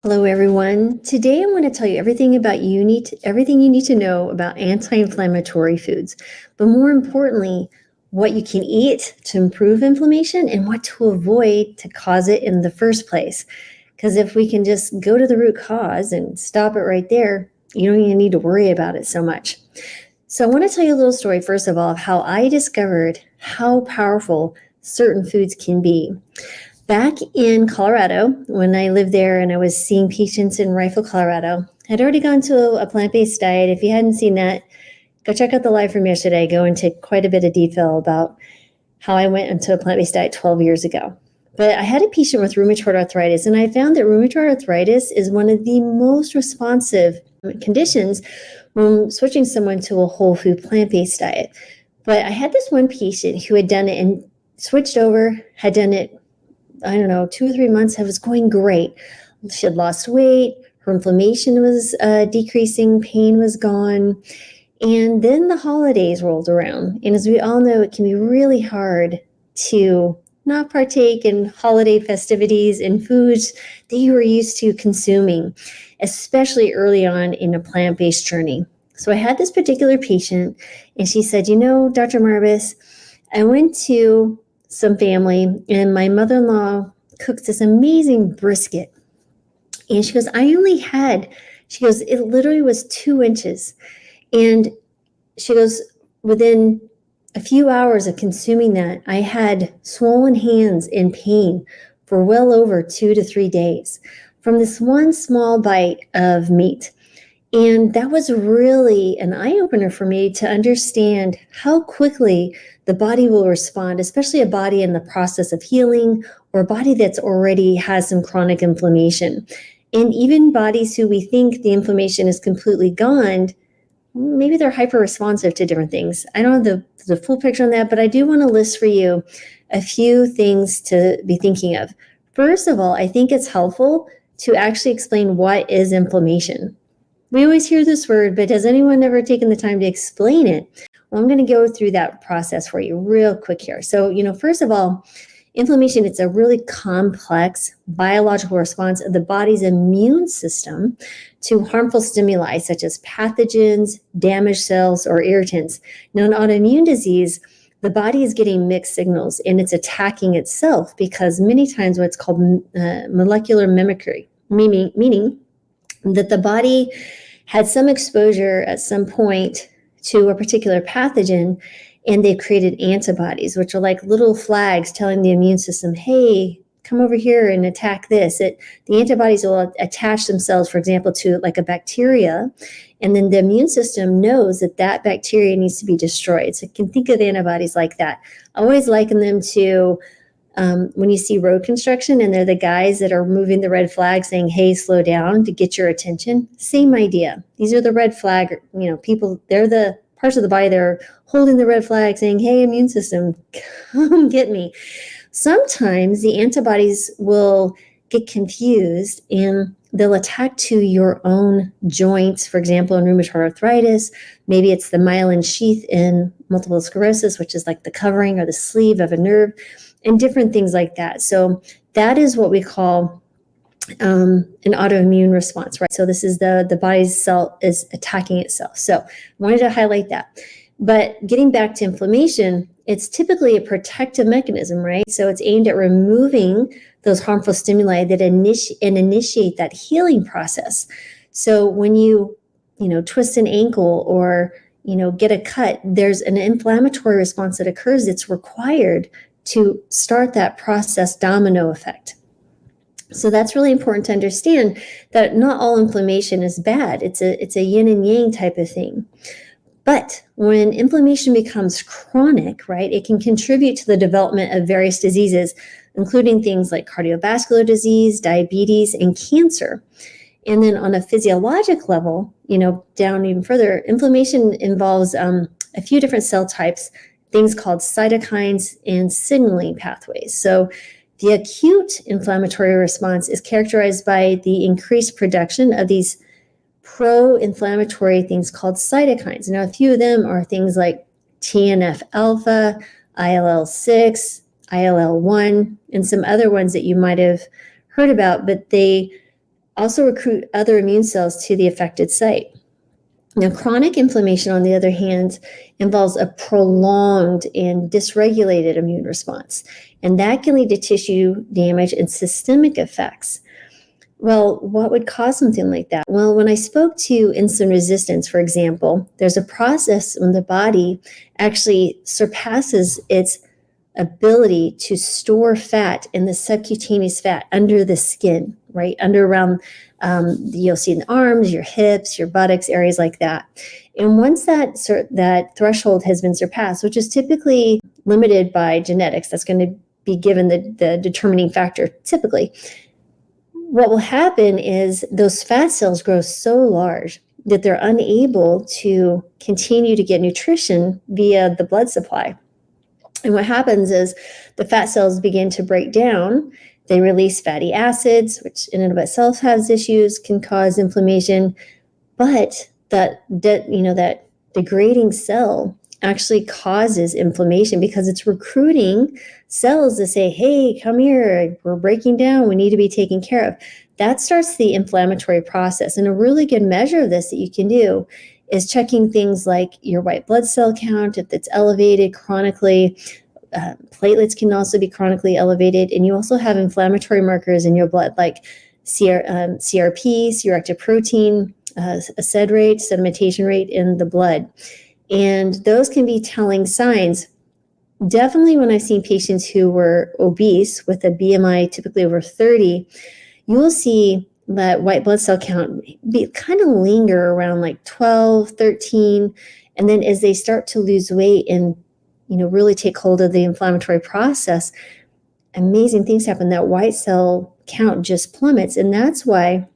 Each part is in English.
Hello, everyone. Today, I want to tell you everything everything you need to know about anti-inflammatory foods, but more importantly, what you can eat to improve inflammation and what to avoid to cause it in the first place. Because if we can just go to the root cause and stop it right there, you don't even need to worry about it so much. So, I want to tell you a little story, first of all, of how I discovered how powerful certain foods can be. Back in Colorado, when I lived there and I was seeing patients in Rifle, Colorado, I'd already gone to a plant-based diet. If you hadn't seen that, go check out the live from yesterday. Go into quite a bit of detail about how I went into a plant-based diet 12 years ago. But I had a patient with rheumatoid arthritis, and I found that rheumatoid arthritis is one of the most responsive conditions when switching someone to a whole food plant-based diet. But I had this one patient who had done it and switched over, had done it 2 or 3 months. I was going great. She had lost weight. Her inflammation was decreasing. Pain was gone. And then the holidays rolled around. And as we all know, it can be really hard to not partake in holiday festivities and foods that you were used to consuming, especially early on in a plant-based journey. So I had this particular patient, and she said, Dr. Marbas, I went to some family, and my mother-in-law cooked this amazing brisket. And she goes, it literally was 2 inches. And she goes, within a few hours of consuming that, I had swollen hands and pain for well over 2 to 3 days from this one small bite of meat. And that was really an eye-opener for me to understand how quickly the body will respond, especially a body in the process of healing or a body that's already has some chronic inflammation. And even bodies who we think the inflammation is completely gone, maybe they're hyper-responsive to different things. I don't have the full picture on that, but I do want to list for you a few things to be thinking of. First of all, I think it's helpful to actually explain what is inflammation. We always hear this word, but has anyone ever taken the time to explain it? Well, I'm going to go through that process for you real quick here. So, first of all, inflammation, it's a really complex biological response of the body's immune system to harmful stimuli such as pathogens, damaged cells, or irritants. Now, in autoimmune disease, the body is getting mixed signals and it's attacking itself because many times what's called molecular mimicry, meaning that the body had some exposure at some point to a particular pathogen, and they've created antibodies, which are like little flags telling the immune system, hey, come over here and attack this. The antibodies will attach themselves, for example, to like a bacteria, and then the immune system knows that that bacteria needs to be destroyed. So you can think of antibodies like that. I always liken them to when you see road construction and they're the guys that are moving the red flag saying, hey, slow down to get your attention. Same idea. These are the red flag, people, they're the parts of the body that are holding the red flag saying, hey, immune system, come get me. Sometimes the antibodies will get confused and they'll attack to your own joints. For example, in rheumatoid arthritis, maybe it's the myelin sheath in multiple sclerosis, which is like the covering or the sleeve of a nerve, and different things like that. So that is what we call an autoimmune response, right? So this is the body's cell is attacking itself. So I wanted to highlight that. But getting back to inflammation, it's typically a protective mechanism, right? So it's aimed at removing those harmful stimuli that initiate that healing process. So when you twist an ankle or get a cut, there's an inflammatory response that occurs that's required to start that process domino effect. So that's really important to understand that not all inflammation is bad. It's a yin and yang type of thing. But when inflammation becomes chronic, right, it can contribute to the development of various diseases, including things like cardiovascular disease, diabetes, and cancer. And then on a physiologic level, down even further, inflammation involves a few different cell types, things called cytokines and signaling pathways. So the acute inflammatory response is characterized by the increased production of these pro-inflammatory things called cytokines. Now, a few of them are things like TNF-alpha, IL-6, IL-1, and some other ones that you might have heard about, but they also recruit other immune cells to the affected site. Now, chronic inflammation, on the other hand, involves a prolonged and dysregulated immune response, and that can lead to tissue damage and systemic effects. Well, what would cause something like that? Well, when I spoke to insulin resistance, for example, there's a process when the body actually surpasses its ability to store fat in the subcutaneous fat under the skin, right? Under around, you'll see in the arms, your hips, your buttocks, areas like that. And once that threshold has been surpassed, which is typically limited by genetics, that's going to be given the determining factor typically, what will happen is those fat cells grow so large that they're unable to continue to get nutrition via the blood supply. And what happens is the fat cells begin to break down. They release fatty acids, which in and of itself has issues, can cause inflammation. But that degrading cell actually causes inflammation because it's recruiting cells to say, hey, come here, we're breaking down, we need to be taken care of. That starts the inflammatory process. And a really good measure of this that you can do is checking things like your white blood cell count, if it's elevated chronically. Platelets can also be chronically elevated. And you also have inflammatory markers in your blood like CRP, C-reactive protein, SED rate, sedimentation rate in the blood. And those can be telling signs. Definitely when I've seen patients who were obese with a BMI typically over 30, you will see that white blood cell count be kind of linger around like 12, 13. And then as they start to lose weight and really take hold of the inflammatory process, amazing things happen. That white cell count just plummets. And that's why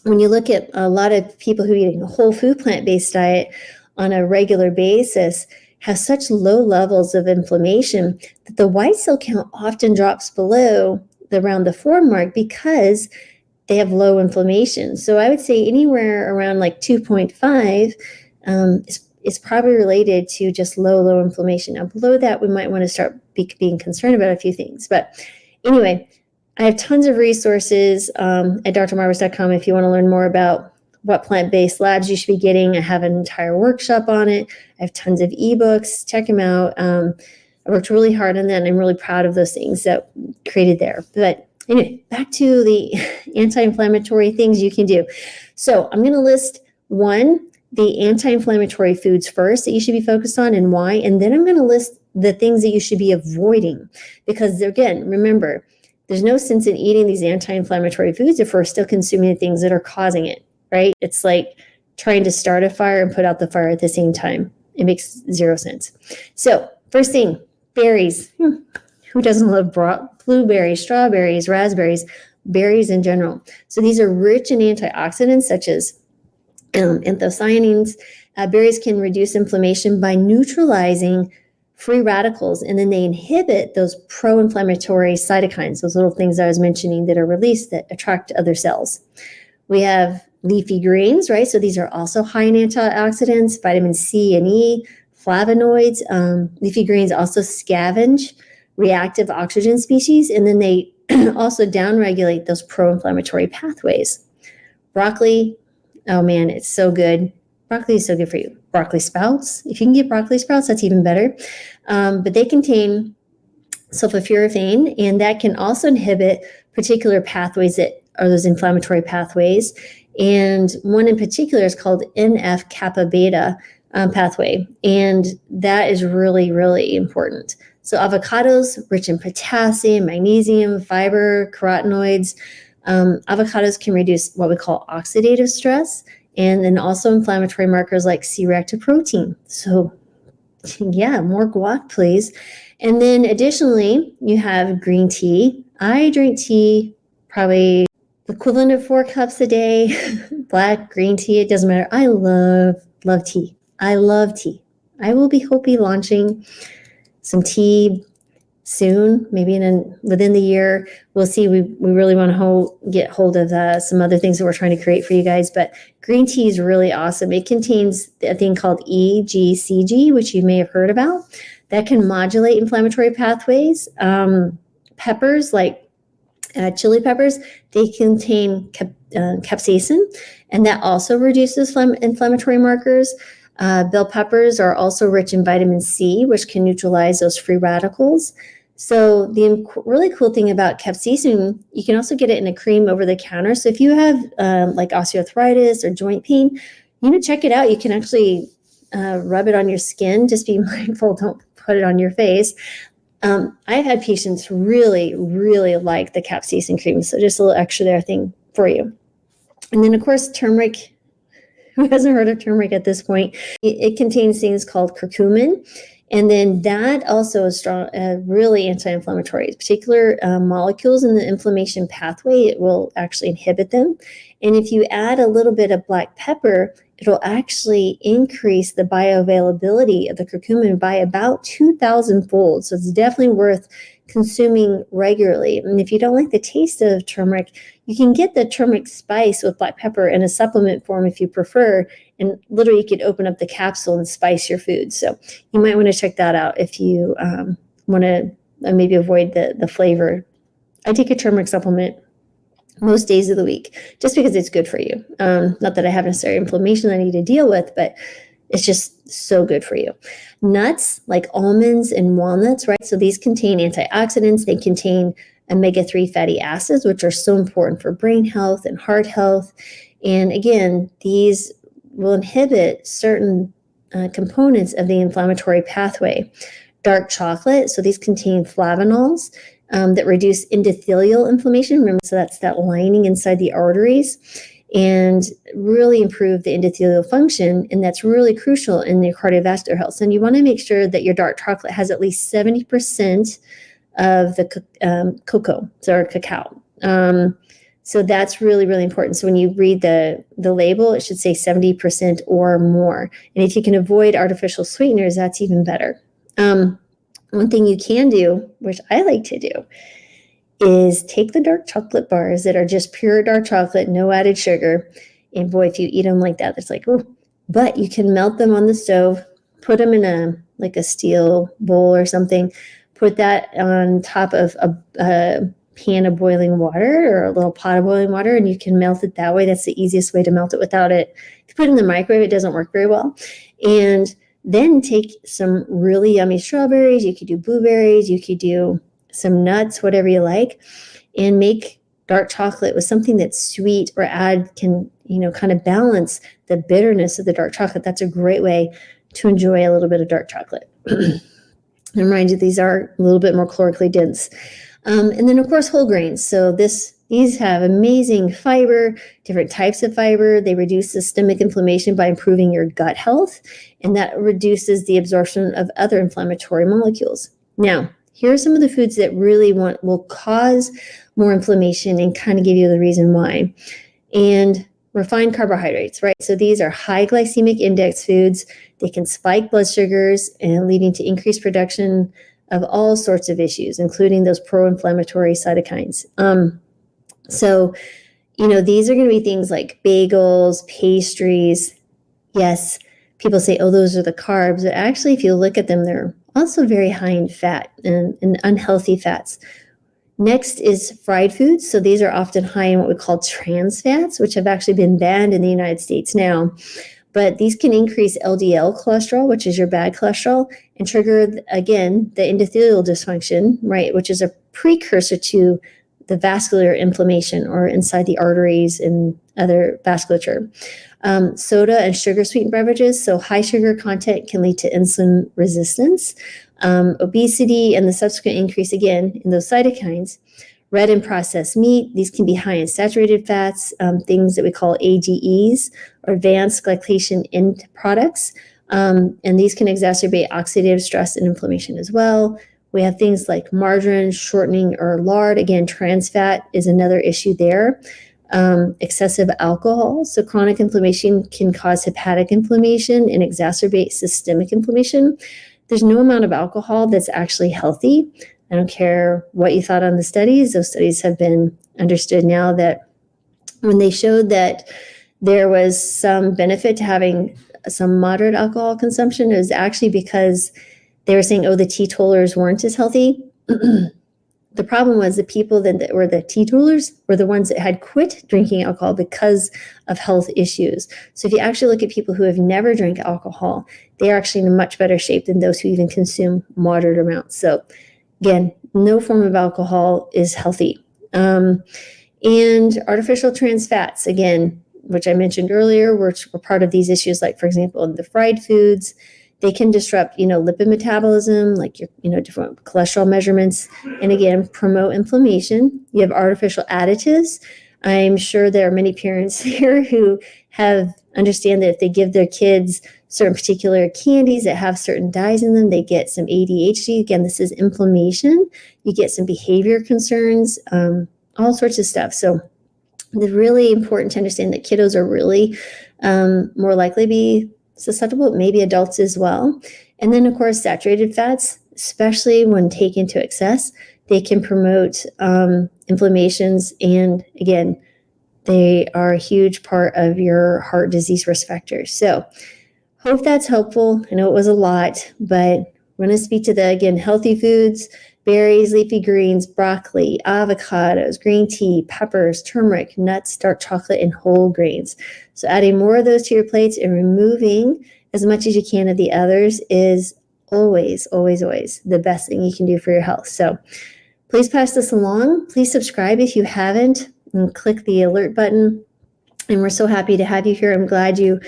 when you look at a lot of people who eat a whole food plant-based diet on a regular basis have such low levels of inflammation that the white cell count often drops below around the 4 mark because they have low inflammation. So I would say anywhere around like 2.5 is probably related to just low inflammation. Now below that, we might want to start being concerned about a few things. But anyway, I have tons of resources at drmarbers.com if you want to learn more about what plant-based labs you should be getting. I have an entire workshop on it. I have tons of ebooks. Check them out. I worked really hard on that, and I'm really proud of those things that created there. But anyway, back to the anti-inflammatory things you can do. So I'm going to list the anti-inflammatory foods first that you should be focused on and why, and then I'm going to list the things that you should be avoiding. Because again, remember, there's no sense in eating these anti-inflammatory foods if we're still consuming the things that are causing it. Right? It's like trying to start a fire and put out the fire at the same time. It makes zero sense. So first thing, berries. Who doesn't love blueberries, strawberries, raspberries, berries in general? So these are rich in antioxidants such as anthocyanins. Berries can reduce inflammation by neutralizing free radicals, and then they inhibit those pro-inflammatory cytokines, those little things I was mentioning that are released that attract other cells. We have leafy greens, right? So these are also high in antioxidants, vitamin C and E, flavonoids. Leafy greens also scavenge reactive oxygen species, and then they also downregulate those pro-inflammatory pathways. Broccoli, oh man, it's so good. Broccoli is so good for you. Broccoli sprouts, if you can get broccoli sprouts, that's even better. But they contain sulforaphane, and that can also inhibit particular pathways that are those inflammatory pathways. And one in particular is called NF-kappa beta pathway. And that is really, really important. So avocados, rich in potassium, magnesium, fiber, carotenoids. Avocados can reduce what we call oxidative stress, and then also inflammatory markers like C-reactive protein. So yeah, more guac, please. And then additionally, you have green tea. I drink tea probably the equivalent of 4 cups a day. Black, green tea, it doesn't matter. I love tea. I love tea. I will be launching some tea soon, maybe within the year. We'll see. We really want to get hold of some other things that we're trying to create for you guys. But green tea is really awesome. It contains a thing called EGCG, which you may have heard about, that can modulate inflammatory pathways. Peppers like Chili peppers, they contain capsaicin, and that also reduces inflammatory markers. Bell peppers are also rich in vitamin C, which can neutralize those free radicals. So the really cool thing about capsaicin, you can also get it in a cream over the counter. So if you have like osteoarthritis or joint pain, check it out. You can actually rub it on your skin. Just be mindful, don't put it on your face. I've had patients really, really like the capsaicin cream. So just a little extra there thing for you. And then, of course, turmeric. Who hasn't heard of turmeric at this point? It contains things called curcumin. And then that also is strong, really anti-inflammatory. Particular molecules in the inflammation pathway, it will actually inhibit them. And if you add a little bit of black pepper, it'll actually increase the bioavailability of the curcumin by about 2,000 fold. So it's definitely worth consuming regularly. And if you don't like the taste of turmeric, you can get the turmeric spice with black pepper in a supplement form if you prefer. And literally you could open up the capsule and spice your food. So you might want to check that out if you want to maybe avoid the flavor. I take a turmeric supplement most days of the week, just because it's good for you. Not that I have necessary inflammation I need to deal with, but it's just so good for you. Nuts like almonds and walnuts, right? So these contain antioxidants. They contain omega-3 fatty acids, which are so important for brain health and heart health. And again, these will inhibit certain components of the inflammatory pathway. Dark chocolate, so these contain flavonols, that reduce endothelial inflammation. Remember, so that's that lining inside the arteries, and really improve the endothelial function. And that's really crucial in your cardiovascular health. And you want to make sure that your dark chocolate has at least 70% of the cocoa, or cacao. So that's really, really important. So when you read the label, it should say 70% or more. And if you can avoid artificial sweeteners, that's even better. One thing you can do, which I like to do, is take the dark chocolate bars that are just pure dark chocolate, no added sugar. And boy, if you eat them like that, it's like, oh, but you can melt them on the stove, put them in a steel bowl or something, put that on top of a pan of boiling water or a little pot of boiling water, and you can melt it that way. That's the easiest way to melt it without it. If you put it in the microwave, it doesn't work very well. And then take some really yummy strawberries. You could do blueberries. You could do some nuts, whatever you like, and make dark chocolate with something that's sweet or can, kind of balance the bitterness of the dark chocolate. That's a great way to enjoy a little bit of dark chocolate. And remind you, these are a little bit more calorically dense. And then, of course, whole grains. So these have amazing fiber, different types of fiber. They reduce systemic inflammation by improving your gut health, and that reduces the absorption of other inflammatory molecules. Now, here are some of the foods that really will cause more inflammation and kind of give you the reason why. And refined carbohydrates, right? So these are high glycemic index foods. They can spike blood sugars and leading to increased production of all sorts of issues, including those pro-inflammatory cytokines. So, these are going to be things like bagels, pastries. Yes, people say, oh, those are the carbs. But actually, if you look at them, they're also very high in fat and unhealthy fats. Next is fried foods. So these are often high in what we call trans fats, which have actually been banned in the United States now. But these can increase LDL cholesterol, which is your bad cholesterol, and trigger, again, the endothelial dysfunction, right, which is a precursor to the vascular inflammation or inside the arteries and other vasculature. Soda and sugar sweetened beverages, so high sugar content can lead to insulin resistance, obesity, and the subsequent increase, again, in those cytokines. Red and processed meat, these can be high in saturated fats, things that we call AGEs, or advanced glycation end products, and these can exacerbate oxidative stress and inflammation as well. We have things like margarine, shortening, or lard. Again, trans fat is another issue there. Excessive alcohol. So chronic inflammation can cause hepatic inflammation and exacerbate systemic inflammation. There's no amount of alcohol that's actually healthy. I don't care what you thought on the studies. Those studies have been understood now that when they showed that there was some benefit to having some moderate alcohol consumption, it was actually because they were saying, oh, the teetotalers weren't as healthy. The problem was the people that were the teetotalers were the ones that had quit drinking alcohol because of health issues. So if you actually look at people who have never drank alcohol, they are actually in a much better shape than those who even consume moderate amounts. So again, no form of alcohol is healthy. And artificial trans fats, again, which I mentioned earlier, which were part of these issues, like, for example, the fried foods, they can disrupt, lipid metabolism, like your, different cholesterol measurements, and again, promote inflammation. You have artificial additives. I'm sure there are many parents here who understand that if they give their kids certain particular candies that have certain dyes in them, they get some ADHD. Again, this is inflammation. You get some behavior concerns, all sorts of stuff. So it's really important to understand that kiddos are really more likely to be susceptible, maybe adults as well. And then, of course, saturated fats, especially when taken to excess, they can promote inflammations. And again, they are a huge part of your heart disease risk factors. So hope that's helpful. I know it was a lot, but we're going to speak to again, healthy foods, berries, leafy greens, broccoli, avocados, green tea, peppers, turmeric, nuts, dark chocolate, and whole grains. So adding more of those to your plates and removing as much as you can of the others is always, always, always the best thing you can do for your health. So please pass this along. Please subscribe if you haven't, and click the alert button. And we're so happy to have you here. I'm glad you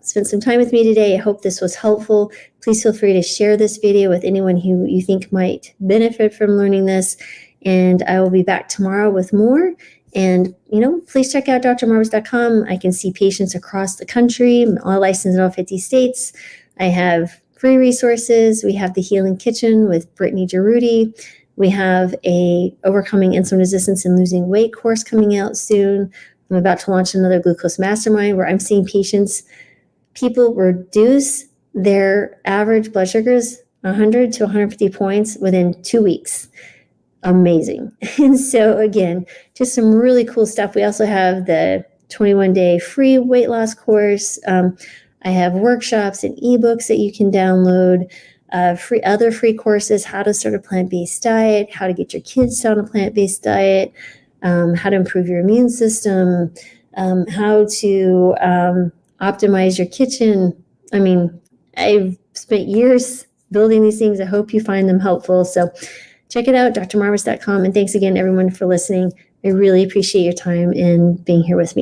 spent some time with me today. I hope this was helpful. Please feel free to share this video with anyone who you think might benefit from learning this. And I will be back tomorrow with more. And, please check out drmarvis.com. I can see patients across the country. I'm all licensed in all 50 states. I have free resources. We have the Healing Kitchen with Brittany Giroudi. We have a Overcoming Insulin Resistance and Losing Weight course coming out soon. I'm about to launch another glucose mastermind where I'm seeing people reduce their average blood sugars 100 to 150 points within 2 weeks. Amazing. And so again, just some really cool stuff. We also have the 21-day free weight loss course. I have workshops and ebooks that you can download. Other free courses, how to start a plant-based diet, how to get your kids on a plant-based diet, how to improve your immune system, how to optimize your kitchen. I mean, I've spent years building these things. I hope you find them helpful. So check it out, drmarvis.com. And thanks again, everyone, for listening. I really appreciate your time and being here with me.